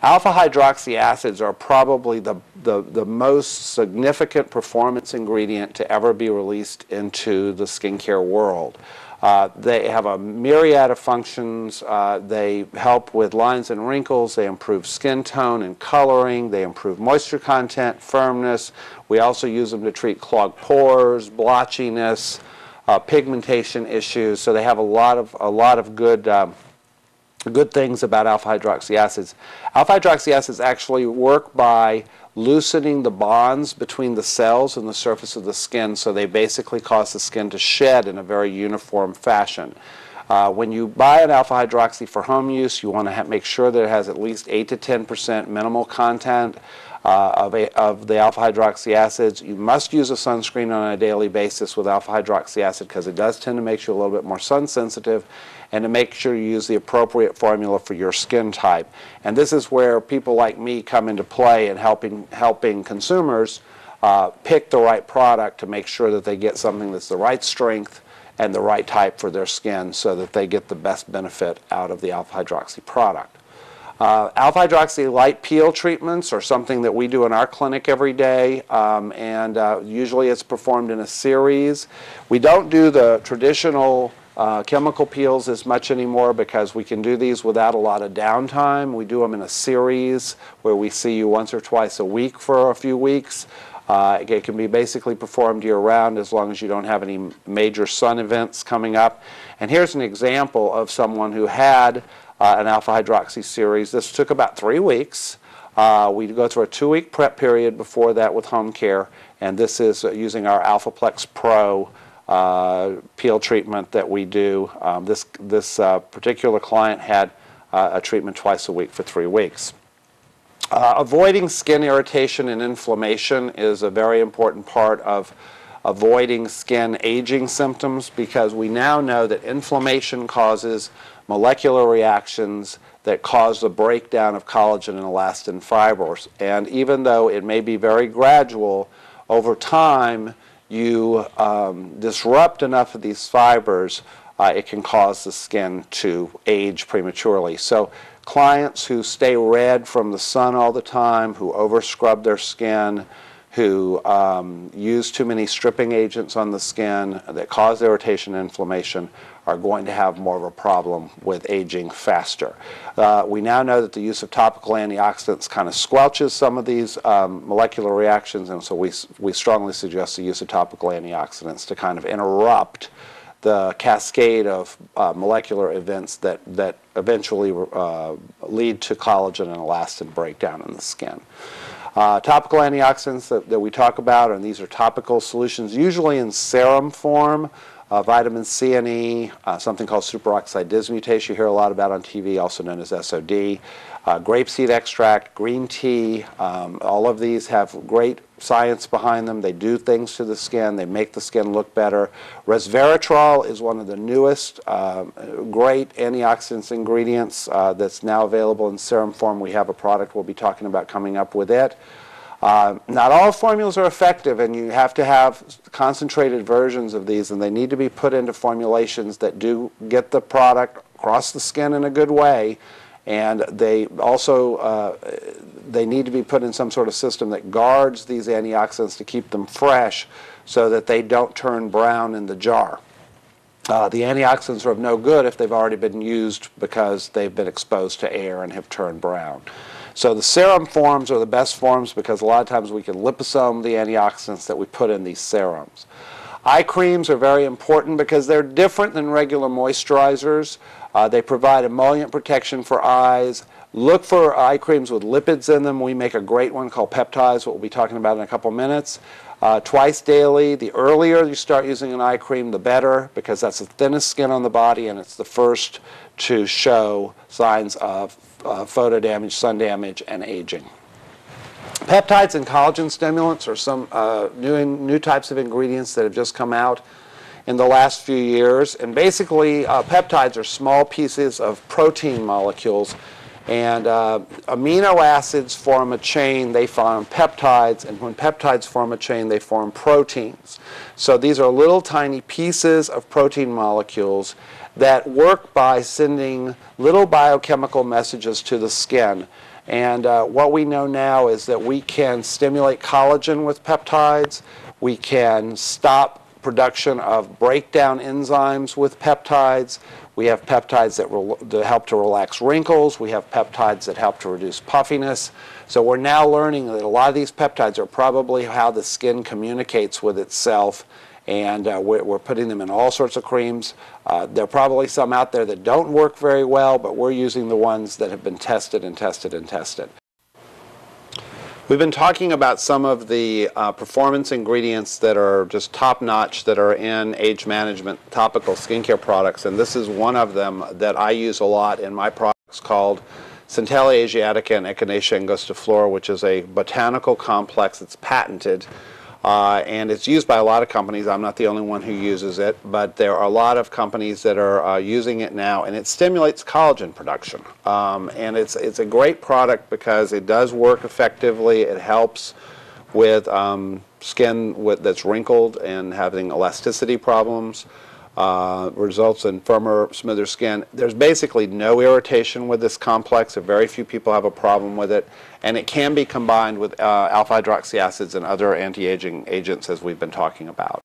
Alpha hydroxy acids are probably the most significant performance ingredient to ever be released into the skincare world. They have a myriad of functions. They help with lines and wrinkles. They improve skin tone and coloring. They improve moisture content, firmness. We also use them to treat clogged pores, blotchiness, pigmentation issues. So they have a lot of good things about alpha hydroxy acids. Alpha hydroxy acids actually work by loosening the bonds between the cells and the surface of the skin, so they basically cause the skin to shed in a very uniform fashion. When you buy an alpha hydroxy for home use, you want to make sure that it has at least 8 to 10% minimal content of the alpha hydroxy acids. You must use a sunscreen on a daily basis with alpha hydroxy acid because it does tend to make you a little bit more sun sensitive, and to make sure you use the appropriate formula for your skin type. And this is where people like me come into play in helping consumers pick the right product to make sure that they get something that's the right strength and the right type for their skin so that they get the best benefit out of the alpha hydroxy product. Alpha hydroxy light peel treatments are something that we do in our clinic every day, and usually it's performed in a series. We don't do the traditional chemical peels as much anymore because we can do these without a lot of downtime. We do them in a series where we see you once or twice a week for a few weeks. It can be basically performed year-round as long as you don't have any major sun events coming up. And here's an example of someone who had an alpha hydroxy series. This took about 3 weeks. We go through a 2-week prep period before that with home care, and this is using our Alphaplex Pro peel treatment that we do. This particular client had a treatment twice a week for 3 weeks. Avoiding skin irritation and inflammation is a very important part of avoiding skin aging symptoms, because we now know that inflammation causes molecular reactions that cause the breakdown of collagen and elastin fibers. And even though it may be very gradual, over time you disrupt enough of these fibers, it can cause the skin to age prematurely. So clients who stay red from the sun all the time, who over-scrub their skin, who use too many stripping agents on the skin that cause irritation and inflammation are going to have more of a problem with aging faster. We now know that the use of topical antioxidants kind of squelches some of these molecular reactions, and so we strongly suggest the use of topical antioxidants to kind of interrupt the cascade of molecular events that eventually lead to collagen and elastin breakdown in the skin. Topical antioxidants that we talk about, and these are topical solutions, usually in serum form. Vitamin C and E, something called superoxide dismutase you hear a lot about on TV, also known as SOD. Grapeseed extract, green tea, all of these have great science behind them. They do things to the skin. They make the skin look better. Resveratrol is one of the newest great antioxidants ingredients that's now available in serum form. We have a product we'll be talking about coming up with it. Not all formulas are effective, and you have to have concentrated versions of these, and they need to be put into formulations that do get the product across the skin in a good way, and they also they need to be put in some sort of system that guards these antioxidants to keep them fresh so that they don't turn brown in the jar. The antioxidants are of no good if they've already been used because they've been exposed to air and have turned brown. So the serum forms are the best forms because a lot of times we can liposome the antioxidants that we put in these serums. Eye creams are very important because they're different than regular moisturizers. They provide emollient protection for eyes. Look for eye creams with lipids in them. We make a great one called peptides, what we'll be talking about in a couple minutes. Twice daily. The earlier you start using an eye cream, the better, because that's the thinnest skin on the body and it's the first to show signs of photo damage, sun damage, and aging. Peptides and collagen stimulants are some new types of ingredients that have just come out in the last few years. And basically, peptides are small pieces of protein molecules, and amino acids form a chain. They form peptides, and when peptides form a chain, they form proteins. So these are little tiny pieces of protein molecules that work by sending little biochemical messages to the skin. And what we know now is that we can stimulate collagen with peptides. We can stop production of breakdown enzymes with peptides. We have peptides that help to relax wrinkles. We have peptides that help to reduce puffiness. So we're now learning that a lot of these peptides are probably how the skin communicates with itself, and we're putting them in all sorts of creams. There are probably some out there that don't work very well, but we're using the ones that have been tested and tested and tested. We've been talking about some of the performance ingredients that are just top-notch that are in age management topical skincare products, and this is one of them that I use a lot in my products called Centella asiatica and Echinacea angustiflora, which is a botanical complex that's patented. And it's used by a lot of companies. I'm not the only one who uses it, but there are a lot of companies that are using it now, and it stimulates collagen production. And it's a great product because it does work effectively. It helps with skin that's wrinkled and having elasticity problems. Results in firmer, smoother skin. There's basically no irritation with this complex. Very few people have a problem with it. And it can be combined with alpha hydroxy acids and other anti-aging agents, as we've been talking about.